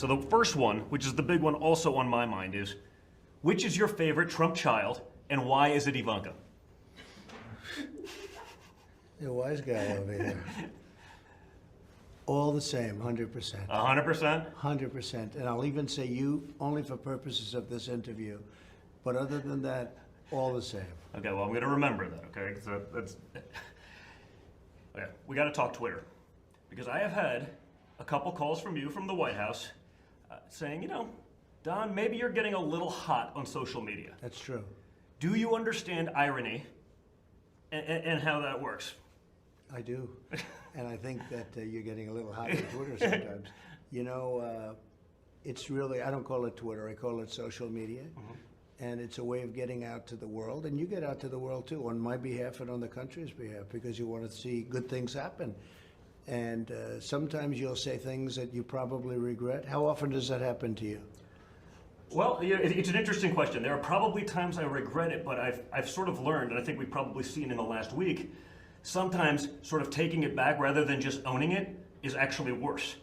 So the first one, which is the big one also on my mind, is which is your favorite Trump child and why is it Ivanka? You're a wise guy over here. All the same, 100%. 100%? 100%. And I'll even say you only for purposes of this interview. But other than that, all the same. Okay, well, I'm going to remember that, okay? So that's... Okay, we got to talk Twitter. Because I have had a couple calls from you from the White House saying, you know, Don, maybe you're getting a little hot on social media. That's true. Do you understand irony and how that works? I do. And I think that you're getting a little hot on Twitter sometimes. You know, it's really, I don't call it Twitter, I call it social media. Mm-hmm. And it's a way of getting out to the world. And you get out to the world too, on my behalf and on the country's behalf, because you want to see good things happen. And sometimes you'll say things that you probably regret. How often does that happen to you? Well, it's an interesting question. There are probably times I regret it, but I've sort of learned, and I think we've probably seen in the last week, sometimes sort of taking it back rather than just owning it is actually worse.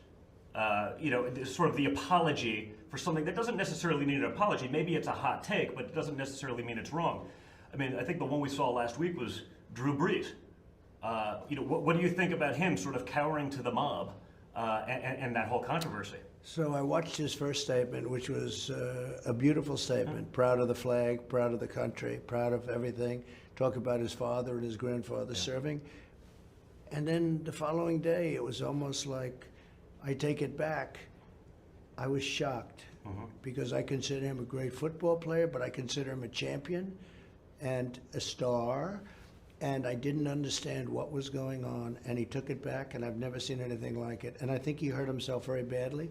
You know, sort of the apology for something that doesn't necessarily need an apology. Maybe it's a hot take, but it doesn't necessarily mean it's wrong. I mean, I think the one we saw last week was Drew Brees. You know, what do you think about him sort of cowering to the mob and that whole controversy? So I watched his first statement, which was a beautiful statement. Proud of the flag, proud of the country, proud of everything. Talk about his father and his grandfather serving. And then the following day, it was almost like, I take it back. I was shocked because I consider him a great football player, but I consider him a champion and a star. And I didn't understand what was going on, and he took it back, and I've never seen anything like it. And I think he hurt himself very badly.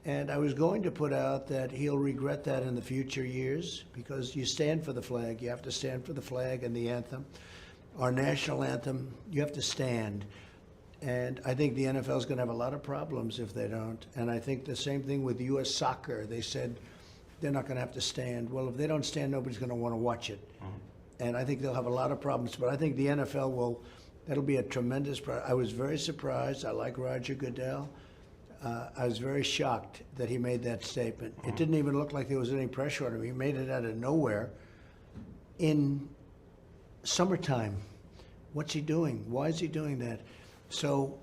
And I was going to put out that he'll regret that in the future years, because you stand for the flag. You have to stand for the flag and the anthem. Our national anthem, you have to stand. And I think the NFL is going to have a lot of problems if they don't. And I think the same thing with U.S. soccer. They said they're not going to have to stand. Well, if they don't stand, nobody's going to want to watch it. And I think they'll have a lot of problems. But I think the NFL will, that'll be a tremendous problem. I was very surprised. I like Roger Goodell. I was very shocked that he made that statement. It didn't even look like there was any pressure on him. He made it out of nowhere in summertime. What's he doing? Why is he doing that? So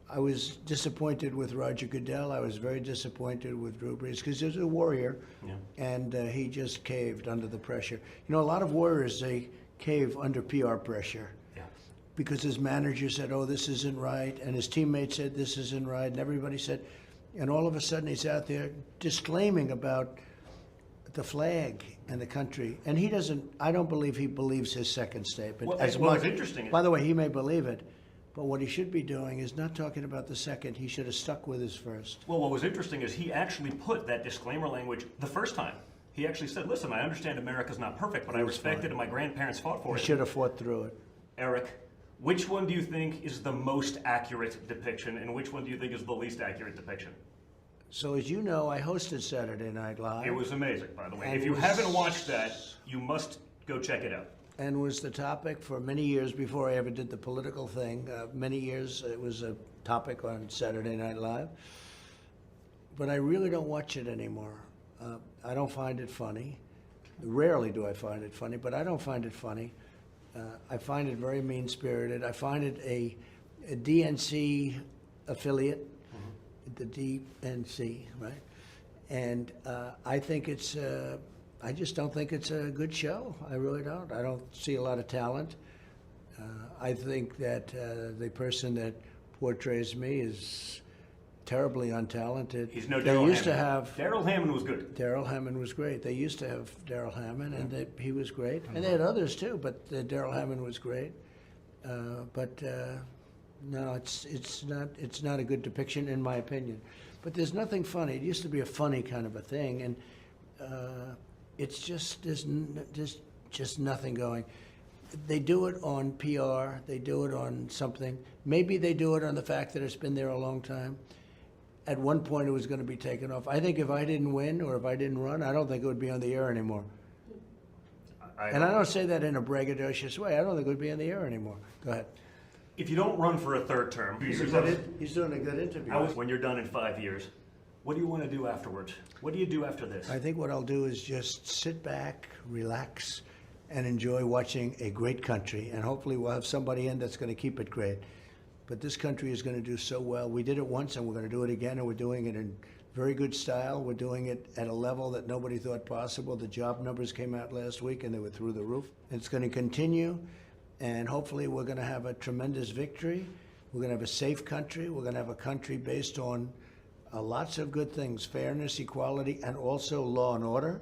I was disappointed with Roger Goodell. I was very disappointed with Drew Brees because he's a warrior, and he just caved under the pressure. You know, a lot of warriors, they cave under PR pressure because his manager said, oh, this isn't right, and his teammates said this isn't right, and everybody said, and all of a sudden he's out there disclaiming about the flag and the country. And he doesn't, I don't believe he believes his second statement as much. What's interesting is, by the way, he may believe it, but what he should be doing is not talking about the second. He should have stuck with his first. well, what was interesting is he actually put that disclaimer language the first time. He actually said, listen, I understand America's not perfect, but I respect it and my grandparents fought for it. He should have fought through it. Eric, which one do you think is the most accurate depiction and which one do you think is the least accurate depiction? So as you know, I hosted Saturday Night Live. It was amazing, by the way. And If you haven't watched that, you must go check it out. And was the topic for many years before I ever did the political thing. Many years it was a topic on Saturday Night Live. But I really don't watch it anymore. I don't find it funny. Rarely do I find it funny, but I don't find it funny. I find it very mean-spirited. I find it a DNC affiliate, the DNC, right? And I think it's, I just don't think it's a good show. I really don't. I don't see a lot of talent. I think that the person that portrays me is terribly untalented. He's no Daryl They used to Hammond. have Daryl Hammond was good. Daryl Hammond was great. They used to have Daryl Hammond, and he was great. And they had others too, but Daryl Hammond was great. No, it's not a good depiction in my opinion. But there's nothing funny. It used to be a funny kind of a thing, and it's just there's just nothing going. They do it on PR. They do it on something. Maybe they do it on the fact that it's been there a long time. At one point, it was going to be taken off. I think if I didn't win or if I didn't run, I don't think it would be on the air anymore. And I don't say that in a braggadocious way. I don't think it would be on the air anymore. Go ahead. If you don't run for a third term, He's doing a good interview. when you're done in 5 years, What do you want to do afterwards? What do you do after this? I think what I'll do is just sit back, relax, and enjoy watching a great country. And hopefully we'll have somebody in that's going to keep it great. But this country is going to do so well. We did it once, and we're going to do it again, and we're doing it in very good style. We're doing it at a level that nobody thought possible. The job numbers came out last week, and they were through the roof. It's going to continue, and hopefully we're going to have a tremendous victory. We're going to have a safe country. We're going to have a country based on lots of good things, fairness, equality, and also law and order.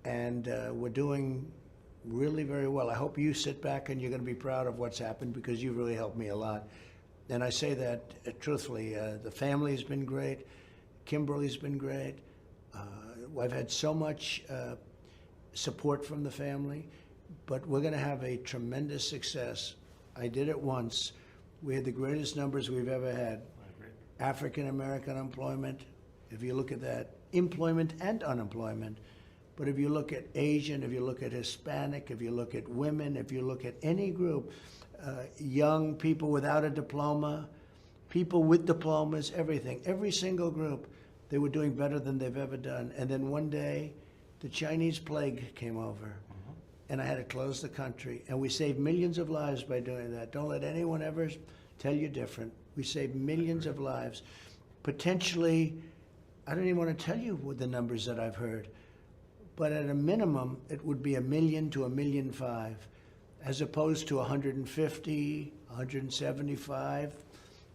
And we're doing really very well. I hope you sit back and you're going to be proud of what's happened, because you've really helped me a lot. And I say that truthfully. The family's been great. Kimberly's been great. I've had so much support from the family, but we're going to have a tremendous success. I did it once. We had the greatest numbers we've ever had. African-American employment, if you look at that, employment and unemployment. But if you look at Asian, if you look at Hispanic, if you look at women, if you look at any group, young people without a diploma, people with diplomas, everything, every single group, they were doing better than they've ever done. And then one day, the Chinese plague came over, and I had to close the country. And we saved millions of lives by doing that. Don't let anyone ever tell you different. We saved millions of lives. Potentially, I don't even want to tell you what the numbers that I've heard, but at a minimum, it would be 1 million to 1.5 million, as opposed to 150, 175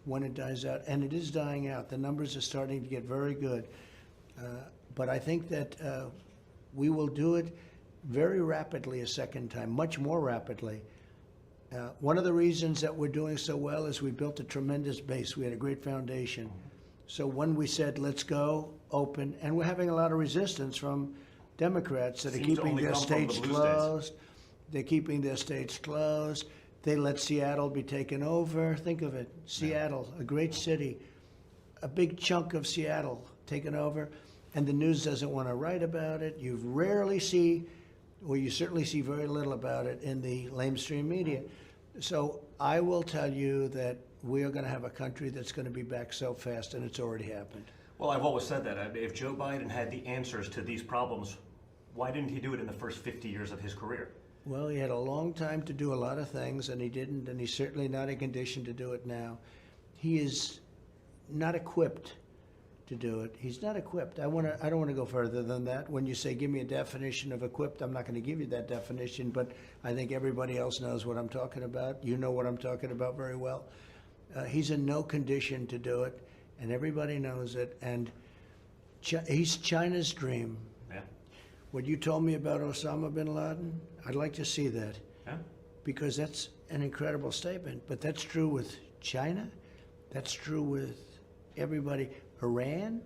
when it dies out. And it is dying out. The numbers are starting to get very good. But I think that we will do it very rapidly a second time, much more rapidly. One of the reasons that we're doing so well is we built a tremendous base. We had a great foundation. So when we said, let's go, open, and we're having a lot of resistance from Democrats that are keeping their states closed. They're keeping their states closed. They let Seattle be taken over. Think of it, Seattle, a great city, a big chunk of Seattle taken over, and the news doesn't want to write about it. You rarely see, or you certainly see very little about it in the lamestream media. So I will tell you that we are going to have a country that's going to be back so fast, and it's already happened. Well, I've always said that. If Joe Biden had the answers to these problems, why didn't he do it in the first 50 years of his career? Well, he had a long time to do a lot of things, and he didn't, and he's certainly not in condition to do it now. He is not equipped to do it. He's not equipped. I don't want to go further than that. When you say, give me a definition of equipped, I'm not going to give you that definition, but I think everybody else knows what I'm talking about. You know what I'm talking about very well. He's in no condition to do it, and everybody knows it, and he's China's dream. Yeah. What you told me about Osama bin Laden, I'd like to see that. Yeah. Because that's an incredible statement. But that's true with China. That's true with everybody. Iran.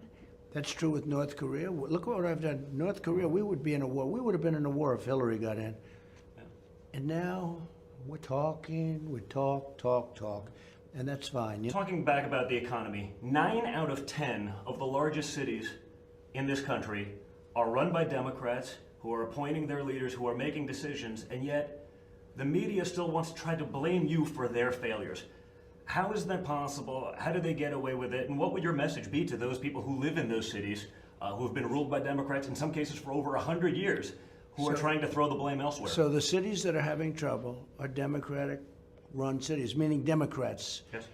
That's true with North Korea. Look what I've done. North Korea, we would be in a war. We would have been in a war if Hillary got in. Yeah. And now we're talking, we talk, and that's fine. Talking back about the economy, 9 out of 10 of the largest cities in this country are run by Democrats who are appointing their leaders, who are making decisions, and yet the media still wants to try to blame you for their failures. How is that possible? How do they get away with it? And what would your message be to those people who live in those cities, who have been ruled by Democrats, in some cases for over 100 years, who are trying to throw the blame elsewhere? So the cities that are having trouble are Democratic-run cities, meaning Democrats. Yes.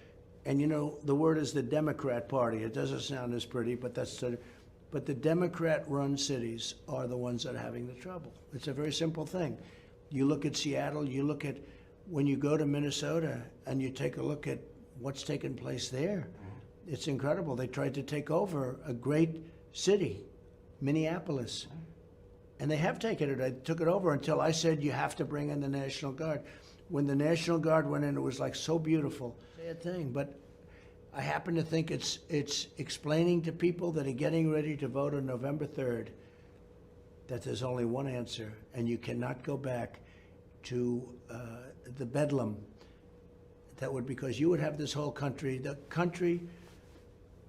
And you know, the word is the Democrat Party. It doesn't sound as pretty, but but the Democrat-run cities are the ones that are having the trouble. It's a very simple thing. You look at Seattle, you look at, when you go to Minnesota and you take a look at what's taken place there, it's incredible. They tried to take over a great city, Minneapolis, and they have taken it. I took it over until I said you have to bring in the National Guard. When the National Guard went in, it was like so beautiful. Bad thing, but I happen to think it's explaining to people that are getting ready to vote on November 3rd that there's only one answer, and you cannot go back to the bedlam that would, because you would have this whole country. The country,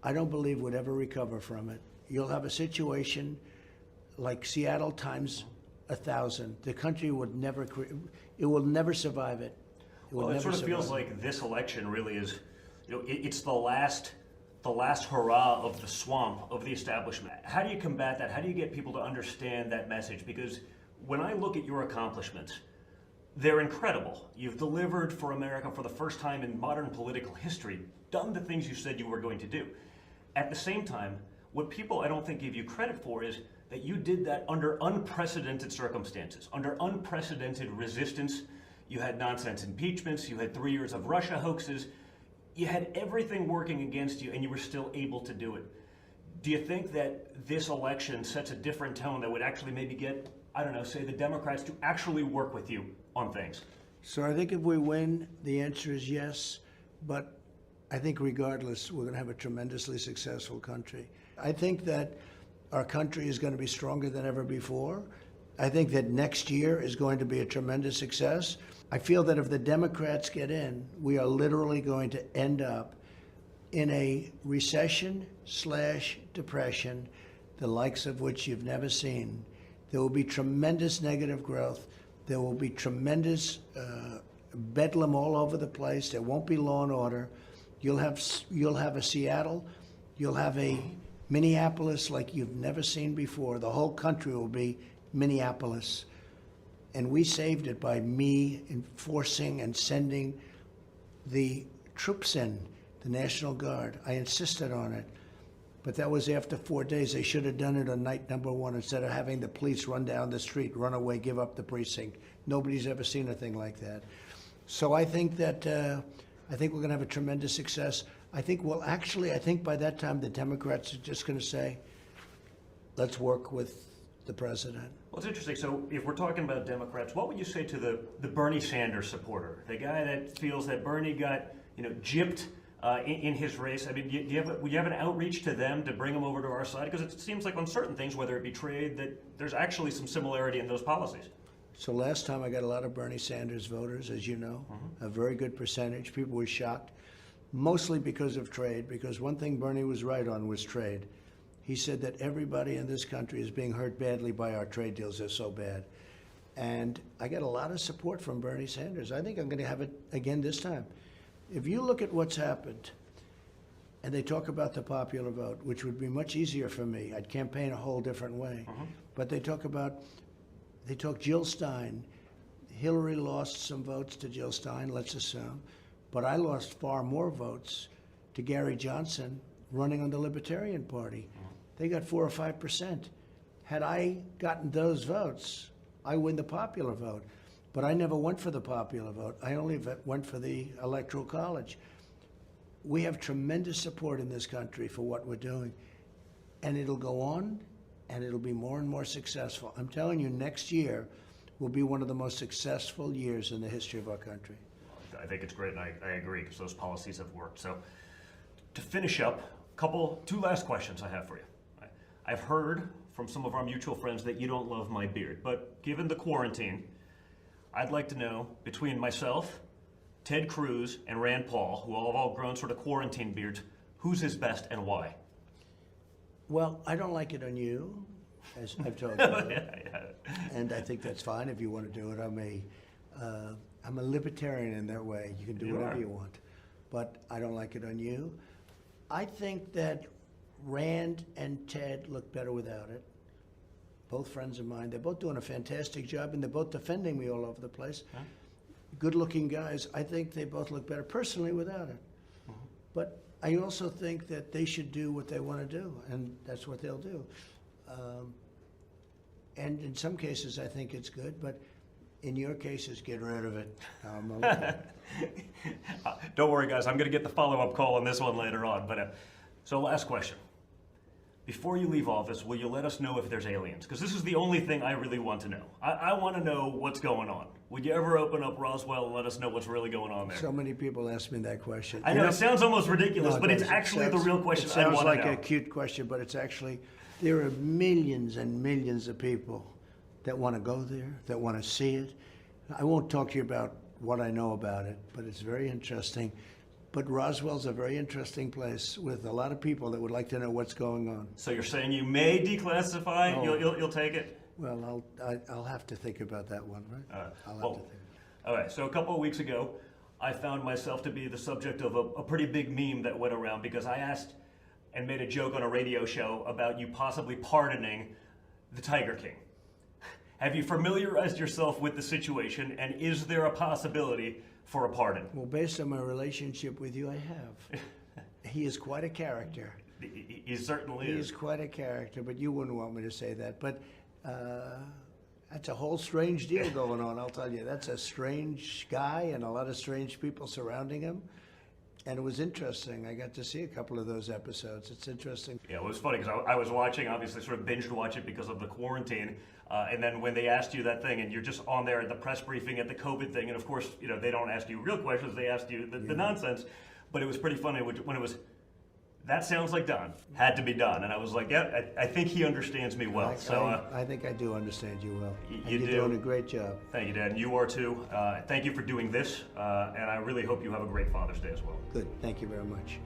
I don't believe, would ever recover from it. You'll have a situation like Seattle times 1,000. The country would never, it will never survive it. Well, it sort of feels like this election really is, it's the last the last hurrah of the swamp of the establishment. How do you combat that? How do you get people to understand that message? Because when I look at your accomplishments, they're incredible. You've delivered for America for the first time in modern political history, done the things you said you were going to do. At the same time, what people I don't think give you credit for is that you did that under unprecedented circumstances, under unprecedented resistance. You had nonsense impeachments, you had 3 years of Russia hoaxes, you had everything working against you, and you were still able to do it. Do you think that this election sets a different tone that would actually maybe get, I don't know, say the Democrats to actually work with you on things? So I think if we win, the answer is yes, but I think regardless, we're going to have a tremendously successful country. I think that our country is going to be stronger than ever before. I think that next year is going to be a tremendous success. I feel that if the Democrats get in, we are literally going to end up in a recession/depression, the likes of which you've never seen. There will be tremendous negative growth. There will be tremendous bedlam all over the place. There won't be law and order. You'll have a Seattle. You'll have a Minneapolis like you've never seen before. The whole country will be Minneapolis. And we saved it by me enforcing and sending the troops in, the National Guard. I insisted on it. But that was after 4 days. They should have done it on night number one instead of having the police run down the street, run away, give up the precinct. Nobody's ever seen a thing like that. So I think that we're going to have a tremendous success. I think by that time the Democrats are just going to say, let's work with the president. Well, it's interesting. So if we're talking about Democrats, what would you say to the Bernie Sanders supporter, the guy that feels that Bernie got gypped in his race? I mean, would you have an outreach to them to bring them over to our side? Because it seems like on certain things, whether it be trade, that there's actually some similarity in those policies. So last time I got a lot of Bernie Sanders voters, as you know, a very good percentage. People were shocked, mostly because of trade, because one thing Bernie was right on was trade. He said that everybody in this country is being hurt badly by our trade deals. They're so bad. And I got a lot of support from Bernie Sanders. I think I'm going to have it again this time. If you look at what's happened, and they talk about the popular vote, which would be much easier for me. I'd campaign a whole different way. But they talk Jill Stein. Hillary lost some votes to Jill Stein, let's assume. But I lost far more votes to Gary Johnson running on the Libertarian Party. They got 4 or 5%. Had I gotten those votes, I win the popular vote. But I never went for the popular vote. I only went for the Electoral College. We have tremendous support in this country for what we're doing. And it'll go on, and it'll be more and more successful. I'm telling you, next year will be one of the most successful years in the history of our country. I think it's great, and I agree, because those policies have worked. So to finish up, two last questions I have for you. I've heard from some of our mutual friends that you don't love my beard, but given the quarantine, I'd like to know, between myself, Ted Cruz, and Rand Paul, who have all grown sort of quarantine beards, who's his best and why? Well, I don't like it on you, as I've told you. And I think that's fine if you want to do it. I'm a libertarian in that way. You can do whatever you want. But I don't like it on you. I think that Rand and Ted look better without it. Both friends of mine. They're both doing a fantastic job, and they're both defending me all over the place. Good-looking guys. I think they both look better personally without it. But I also think that they should do what they want to do, and that's what they'll do. And in some cases, I think it's good, but in your cases, get rid of it. Don't worry, guys. I'm going to get the follow-up call on this one later on. But so last question. Before you leave office, will you let us know if there's aliens? Because this is the only thing I really want to know. I want to know what's going on. Would you ever open up Roswell and let us know what's really going on there? So many people ask me that question. I know, it sounds almost ridiculous, but it's actually the real question I want to know. It sounds like a cute question, but it's actually, there are millions and millions of people that want to go there, that want to see it. I won't talk to you about what I know about it, but it's very interesting. But Roswell's a very interesting place with a lot of people that would like to know what's going on. So you're saying you may declassify? Oh. You'll take it? Well, I'll have to think about that one, right? I'll have to think. All right, so a couple of weeks ago, I found myself to be the subject of a pretty big meme that went around because I asked and made a joke on a radio show about you possibly pardoning the Tiger King. Have you familiarized yourself with the situation, and is there a possibility for a pardon? Well, based on my relationship with you, I have. He is quite a character. He certainly He is. is quite a character, but you wouldn't want me to say that. But that's a whole strange deal going on, I'll tell you. That's a strange guy and a lot of strange people surrounding him. And it was interesting. I got to see a couple of those episodes. It's interesting. Yeah, it was funny because I was watching, obviously sort of binged watch it because of the quarantine. And then when they asked you that thing and you're just on there at the press briefing at the COVID thing, and of course, you know, they don't ask you real questions, they asked you the nonsense. But it was pretty funny when it was, that sounds like Don, had to be done. And I was like, yeah, I think he understands me well. I think I do understand you well. You You're do. doing a great job. Thank you, Dad, and you are too. Thank you for doing this, and I really hope you have a great Father's Day as well. Good. Thank you very much.